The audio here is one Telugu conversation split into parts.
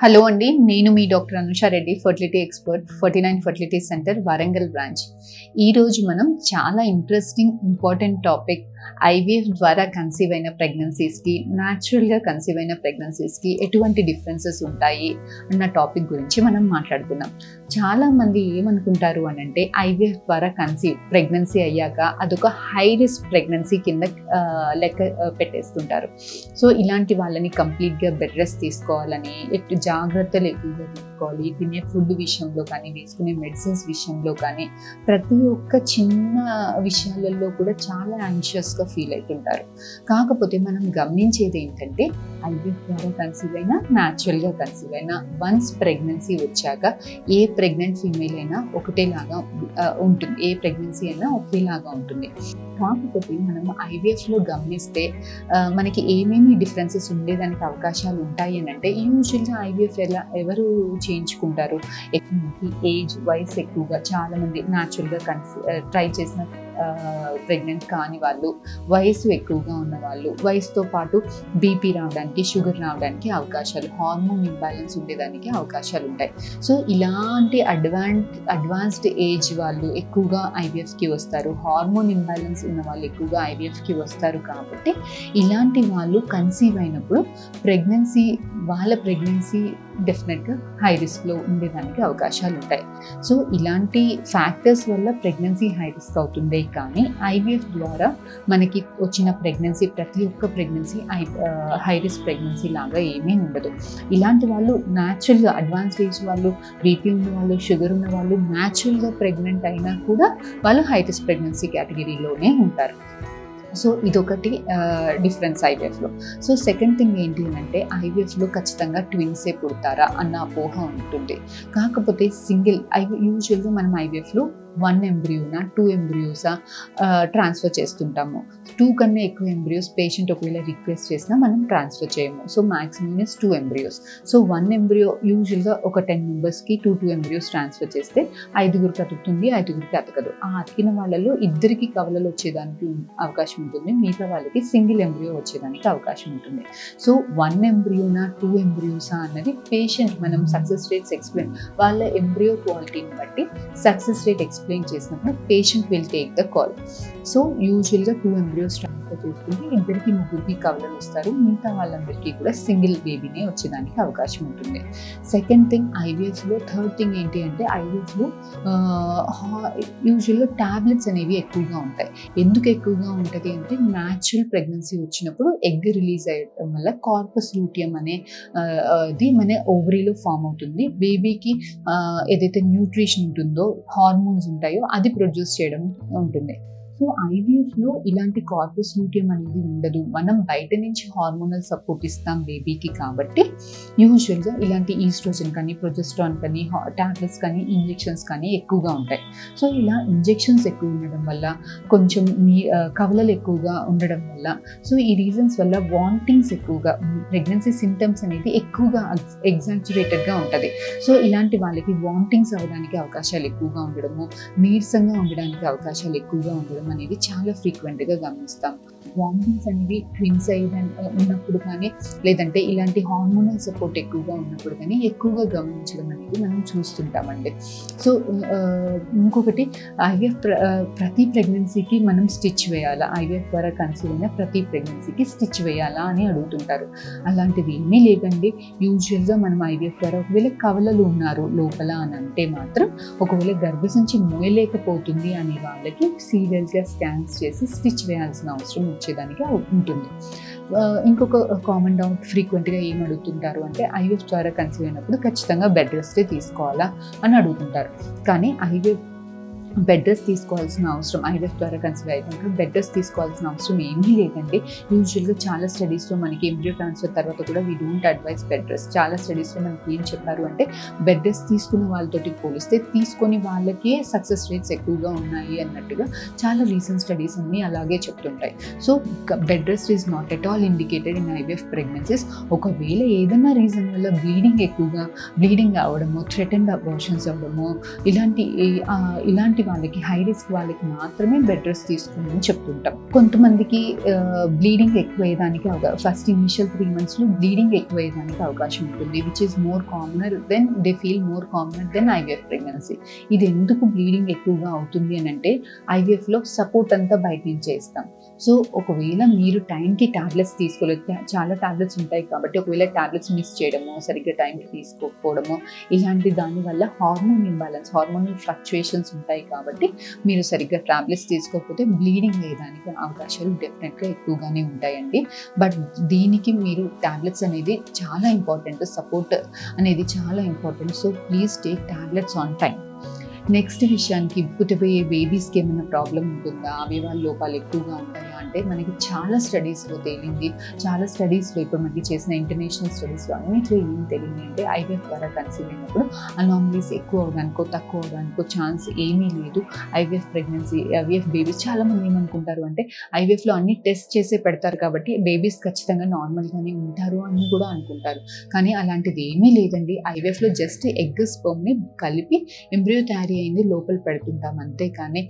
హలో అండి, నేను మీ doctor Anusha Reddy, fertility expert, 49 fertility centre, Warangal branch. ఈరోజు మనం చాలా ఇంపార్టెంట్ టాపిక్ ఐవీఎఫ్ ద్వారా కన్సీవ్ అయిన ప్రెగ్నెన్సీస్కి, న్యాచురల్గా కన్సీవ్ అయిన ప్రెగ్నెన్సీస్కి ఎటువంటి డిఫరెన్సెస్ ఉంటాయి అన్న టాపిక్ గురించి మనం మాట్లాడుకుందాం. చాలామంది ఏమనుకుంటారు అని అంటే ఐవీఎఫ్ ద్వారా ప్రెగ్నెన్సీ అయ్యాక అదొక హై రిస్క్ ప్రెగ్నెన్సీ కింద లెక్క పెట్టేస్తుంటారు. సో ఇలాంటి వాళ్ళని కంప్లీట్గా బెడ్ రెస్ట్ తీసుకోవాలని, జాగ్రత్తలు ఎక్కువగా తీసుకోవాలి. తినే ఫుడ్ విషయంలో కానీ, వేసుకునే మెడిసిన్స్ విషయంలో కానీ, ప్రతి ఒక్క చిన్న విషయాలలో కూడా చాలా యాంగ్షియస్గా ఫీల్ అవుతుంటారు. కాకపోతే మనం గమనించేది ఏంటంటే ఐవీఎఫ్ ద్వారా కన్సీవ్ అయినా, న్యాచురల్గా కన్సీవ్ అయినా, వన్స్ ప్రెగ్నెన్సీ వచ్చాక ఏ ప్రెగ్నెంట్ ఫీమేల్ అయినా ఒకటేలాగా ఉంటుంది, ఏ ప్రెగ్నెన్సీ అయినా ఒకేలాగా ఉంటుంది. కాకపోతే మనం ఐవీఎఫ్లో గమనిస్తే మనకి ఏమేమి డిఫరెన్సెస్ ఉండేదానికి అవకాశాలు ఉంటాయి అని అంటే, యూజువల్గా ఐవీఎఫ్ ఎవరు చేయించుకుంటారు, ఏజ్ వయసు ఎక్కువగా చాలామంది న్యాచురల్గా ట్రై చేసిన ప్రెగ్నెంట్ కాని వాళ్ళు, వయసు ఎక్కువగా ఉన్న వాళ్ళు, వయసుతో పాటు బీపీ రావడానికి, షుగర్ రావడానికి అవకాశాలు, హార్మోన్ ఇంబ్యాలెన్స్ ఉండేదానికి అవకాశాలు ఉంటాయి. సో ఇలాంటి అడ్వాన్స్డ్ ఏజ్ వాళ్ళు ఎక్కువగా ఐవీఎఫ్కి వస్తారు, హార్మోన్ ఇంబ్యాలెన్స్ ఉన్న వాళ్ళు ఎక్కువగా ఐవీఎఫ్కి వస్తారు. కాబట్టి ఇలాంటి వాళ్ళు కన్సీవ్ అయినప్పుడు వాళ్ళ ప్రెగ్నెన్సీ డెఫినెట్గా హై రిస్క్లో ఉండేదానికి అవకాశాలు ఉంటాయి. సో ఇలాంటి ఫ్యాక్టర్స్ వల్ల ప్రెగ్నెన్సీ హై రిస్క్ అవుతుంది. కానీ ఐవీఎఫ్ ద్వారా మనకి వచ్చిన ప్రెగ్నెన్సీ, ప్రతి ఒక్క ప్రెగ్నెన్సీ హై రిస్క్ ప్రెగ్నెన్సీ లాగా ఏమీ ఉండదు. ఇలాంటి వాళ్ళు న్యాచురల్గా అడ్వాన్స్ ఏజ్ వాళ్ళు, బీపీ ఉన్న వాళ్ళు, షుగర్ ఉన్న వాళ్ళు న్యాచురల్గా ప్రెగ్నెంట్ అయినా కూడా వాళ్ళు హై రిస్క్ ప్రెగ్నెన్సీ కేటగిరీలోనే ఉంటారు. సో ఇదొకటి డిఫరెన్స్ ఐవీఎఫ్లో. సో సెకండ్ థింగ్ ఏంటి అంటే ఐవీఎఫ్లో ఖచ్చితంగా ట్విన్సే పుడతారా అన్న అపోహ ఉంటుంది. కాకపోతే యూజువల్గా మనం ఐవీఎఫ్లో 1 ఎంబ్రియోనా 2 ఎంబ్రియోసా ట్రాన్స్ఫర్ చేస్తుంటాము. 2 కన్నా ఎక్కువ ఎంబ్రియోస్ పేషెంట్ ఒకవేళ రిక్వెస్ట్ చేసినా మనం ట్రాన్స్ఫర్ చేయము. So maximum is 2 embryos. So 1 embryo యూజువల్గా ఒక 10 మెంబర్స్కి 2 ఎంబ్రియోస్ ట్రాన్స్ఫర్ చేస్తే 5గురికి అతుకుతుంది, 5గురికి అతకదు. ఆ అతికిన వాళ్ళలో 2కి కవలలు వచ్చేదానికి అవకాశం ఉంటుంది, మిగతా వాళ్ళకి సింగిల్ ఎంబ్రియో వచ్చేదానికి అవకాశం ఉంటుంది. సో 1 ఎంబ్రియోనా 2 ఎంబ్రియోసా అన్నది పేషెంట్ మనం సక్సెస్ రేట్స్ వాళ్ళ ఎంబ్రియో క్వాలిటీని బట్టి సక్సెస్ రేట్ ఎక్స్ప్లెయిన్ చేసినప్పుడు patient will take the call. So యూజువల్గా 2 ఎంబ్రియోస్ ట్రాన్స్ఫర్ చేసుకుంటే 2కి 3కి కవలలు వస్తారు, మిగతా వాళ్ళందరికీ కూడా సింగిల్ బేబీనే వచ్చేదానికి అవకాశం ఉంటుంది. సెకండ్ థింగ్ ఐవీఎఫ్లో, థర్డ్ థింగ్ ఏంటి అంటే ఐవీఎఫ్లో యూజువల్గా ట్యాబ్లెట్స్ అనేవి ఎక్కువగా ఉంటాయి. ఎందుకు ఎక్కువగా ఉంటుంది అంటే న్యాచురల్ ప్రెగ్నెన్సీ వచ్చినప్పుడు ఎగ్ రిలీజ్ అయ్యడం వల్ల కార్పస్ లూటియం అది మన ఓవరీలో ఫామ్ అవుతుంది. బేబీకి ఏదైతే న్యూట్రిషన్ ఉంటుందో, హార్మోన్స్ ఉంటాయో అది ప్రొడ్యూస్ చేయడం ఉంటుంది. సో ఐవీఎఫ్లో ఇలాంటి కార్పస్ లూటియం అనేది ఉండదు. మనం బయట నుంచి హార్మోనల్ సపోర్ట్ ఇస్తాం బేబీకి. కాబట్టి యూజువల్గా ఇలాంటి ఈస్ట్రోజన్ కానీ, ప్రొజెస్ట్రాన్ కానీ, టాబ్లెట్స్ కానీ, ఇంజెక్షన్స్ కానీ ఎక్కువగా ఉంటాయి. సో ఇలా ఇంజెక్షన్స్ ఎక్కువ ఉండడం వల్ల, కొంచెం కవలలు ఎక్కువగా ఉండడం వల్ల, సో ఈ రీజన్స్ వల్ల వాంటింగ్స్ ఎక్కువగా, ప్రెగ్నెన్సీ సింటమ్స్ అనేది ఎక్కువగా ఎగ్జాజరేటెడ్గా ఉంటుంది. సో ఇలాంటి వాళ్ళకి వాంటింగ్స్ అవ్వడానికి అవకాశాలు ఎక్కువగా ఉండడము, నీరసంగా ఉండడానికి అవకాశాలు ఎక్కువగా ఉండడం అనేది చాలా ఫ్రీక్వెంట్గా గమనిస్తాం. వామిటింగ్స్ అనేవి ట్విన్స్ ఉన్నప్పుడు కానీ, లేదంటే ఇలాంటి హార్మోనల్ సపోర్ట్ ఎక్కువగా ఉన్నప్పుడు కానీ ఎక్కువగా గమనించడం అనేది మనం చూస్తుంటామండి. సో ఇంకొకటి ఐవీఎఫ్ ప్రతి ప్రెగ్నెన్సీకి మనం స్టిచ్ వేయాలా, ఐవీఎఫ్ ద్వారా కన్సీవ్ అయిన ప్రతి ప్రెగ్నెన్సీకి స్టిచ్ వేయాలా అని అడుగుతుంటారు. అలాంటిది ఏమీ లేదండి. యూజువల్గా మనం ఐవీఎఫ్ ద్వారా ఒకవేళ కవలలు ఉన్నారు లోపల అని అంటే మాత్రం, ఒకవేళ గర్భసంచి మోయలేకపోతుంది అనే వాళ్ళకి సీరియల్గా స్కాన్స్ చేసి స్టిచ్ వేయాల్సిన అవసరం వచ్చేదానికి ఉంటుంది. ఇంకొక కామన్ డౌట్ ఫ్రీక్వెంట్గా ఏం అడుగుతుంటారు అంటే ఐవీఎఫ్ ద్వారా కన్సీవ్ అయినప్పుడు ఖచ్చితంగా బెడ్ రెస్టే తీసుకోవాలా అని అడుగుతుంటారు. కానీ బెడ్ రెస్ట్ తీసుకోవాల్సిన అవసరం, ఐవీఎఫ్ ద్వారా కన్సీవ్ అయ్యాక బెడ్ రెస్ట్ తీసుకోవాల్సిన అవసరం ఏమీ లేదండి. యూజువల్గా చాలా స్టడీస్లో మనకి ఎంబ్రియో ట్రాన్స్ఫర్ తర్వాత కూడా we don't advice bed rest. చాలా స్టడీస్లో మనకి ఏం చెప్పారు అంటే బెడ్ రెస్ట్ తీసుకున్న వాళ్ళతోటి పోలిస్తే తీసుకొని వాళ్ళకే సక్సెస్ రేట్స్ ఎక్కువగా ఉన్నాయి అన్నట్టుగా చాలా రీసెంట్ స్టడీస్ అన్నీ అలాగే చెప్తుంటాయి. So bed rest is not at all indicated in IVF ప్రెగ్నెన్సీస్. ఒకవేళ ఏదైనా రీజన్ వల్ల బ్లీడింగ్ అవ్వడము, థ్రెటెండ్ అబార్షన్స్ అవ్వడము, ఇలాంటి వాళ్ళకి హై రిస్క్ వాళ్ళకి మాత్రమే బెడ్ రెస్ట్ తీసుకోమని చెప్తుంటాం. కొంతమందికి బ్లీడింగ్ ఎక్కువయ్యేదానికి ఫస్ట్ ఇనిషియల్ 3 months బ్లీడింగ్ ఎక్కువయ్యేదానికి అవకాశం ఉంటుంది, which is more commoner than they feel more commoner than IVF pregnancy. ఇది ఎందుకు బ్లీడింగ్ ఎక్కువగా అవుతుంది అని అంటే ఐవీఎఫ్లో సపోర్ట్ అంతా బయట నుంచి ఇస్తాం. సో ఒకవేళ మీరు టైంకి టాబ్లెట్స్ తీసుకోలేదు, చాలా టాబ్లెట్స్ ఉంటాయి కాబట్టి ఒకవేళ టాబ్లెట్స్ మిస్ చేయడము, సరిగ్గా టైంకి తీసుకోకపోవడము, ఇలాంటి దానివల్ల హార్మోన్ ఇంబ్యాలెన్స్, హార్మోనల్ ఫ్లక్చుయేషన్స్ ఉంటాయి కాబట్టి మీరు సరిగ్గా టాబ్లెట్స్ తీసుకోకపోతే బ్లీడింగ్ అయ్యేదానికి అవకాశాలు డెఫినెట్గా ఎక్కువగానే ఉంటాయండి. బట్ దీనికి మీరు టాబ్లెట్స్ అనేది చాలా ఇంపార్టెంట్, సపోర్ట్ అనేది చాలా important. So please take tablets on time. Next విషయానికి, పుట్టబోయే బేబీస్కి ఏమైనా ప్రాబ్లం ఉంటుందా, అవయవాల లోపాలు ఎక్కువగా ఉంటాయా అంటే మనకి చాలా స్టడీస్లో తేలింది. చాలా స్టడీస్లో ఇప్పుడు మనకి చేసిన ఇంటర్నేషనల్ స్టడీస్లో అన్నింటిలో ఏం తెలియంది అంటే ఐవీఎఫ్ ద్వారా కన్సీవ్ అయినప్పుడు అనామలీస్ ఎక్కువ అవడానికో తక్కువ అవడానికో ఛాన్స్ ఏమీ లేదు. ఐవీఎఫ్ ప్రెగ్నెన్సీ, ఐవీఎఫ్ బేబీస్ చాలామంది ఏమనుకుంటారు అంటే ఐవీఎఫ్లో అన్ని టెస్ట్ చేసే పెడతారు కాబట్టి బేబీస్ ఖచ్చితంగా నార్మల్గానే ఉంటారు అని కూడా అనుకుంటారు. కానీ అలాంటిది ఏమీ లేదండి. ఐవీఎఫ్లో జస్ట్ ఎగ్ స్పర్మ్ని కలిపి ఎంబ్రియో తయారీ అయింది లోపల పెడుతుంటాం అంతే. కానీ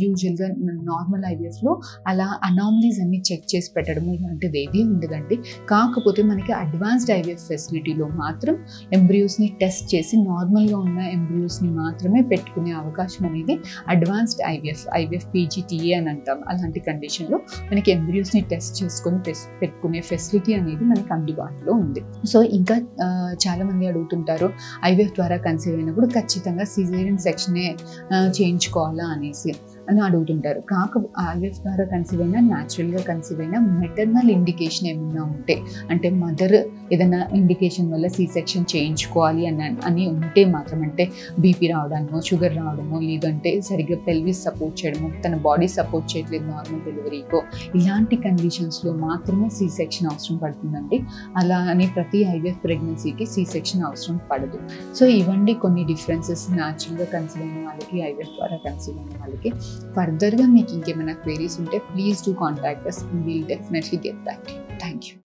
యూజువల్గా నార్మల్ ఐవీఎఫ్లో అలా అనామలీస్ అన్ని చెక్ చేసి పెట్టడం ఇలాంటిది ఏది ఉండదండి. కాకపోతే మనకి అడ్వాన్స్డ్ ఐవీఎఫ్ ఫెసిలిటీలో మాత్రం ఎంబ్రియోస్ని టెస్ట్ చేసి నార్మల్గా ఉన్న ఎంబ్రియోస్ని మాత్రమే పెట్టుకునే అవకాశం అనేది అడ్వాన్స్డ్ ఐవీఎఫ్ పీజీటీఏ అని అంటాం. అలాంటి కండిషన్లో మనకి ఎంబ్రియోస్ని టెస్ట్ చేసుకొని పెట్టుకునే ఫెసిలిటీ అనేది మనకి అందుబాటులో ఉంది. సో ఇంకా చాలామంది అడుగుతుంటారు ఐవీఎఫ్ ద్వారా కన్సీవ్ అయినప్పుడు ఖచ్చితంగా సిజేరియన్ సెక్షనే చేయించుకోవాలా అని అడుగుతుంటారు. ఐవీఎఫ్ ద్వారా కన్సీవ్ అయినా, న్యాచురల్గా కన్సీవ్ అయినా మెటర్నల్ ఇండికేషన్ ఏమైనా ఉంటే, అంటే మదర్ ఏదైనా ఇండికేషన్ వల్ల సి సెక్షన్ చేయించుకోవాలి అని ఉంటే మాత్రం, అంటే బీపీ రావడమో, షుగర్ రావడమో, లేదంటే సరిగ్గా పెల్విస్ సపోర్ట్ చేయడమో, తన బాడీ సపోర్ట్ చేయట్లేదు నార్మల్ డెలివరీకో, ఇలాంటి కండిషన్స్లో మాత్రమే సి సెక్షన్ అవసరం పడుతుందండి. అలా అని ప్రతి ఐవీఎఫ్ ప్రెగ్నెన్సీకి సి సెక్షన్ అవసరం పడదు. సో ఇవన్నీ కొన్ని డిఫరెన్సెస్ న్యాచురల్గా కన్సీవ్ అయిన వాళ్ళకి, ఐవీఎఫ్ ద్వారా కన్సీవ్ అయిన వాళ్ళకి. ఫర్దర్గా మీకు ఇంకేమైనా క్వైరీస్ ఉంటే please do contact us and we'll definitely get back to you. Thank you.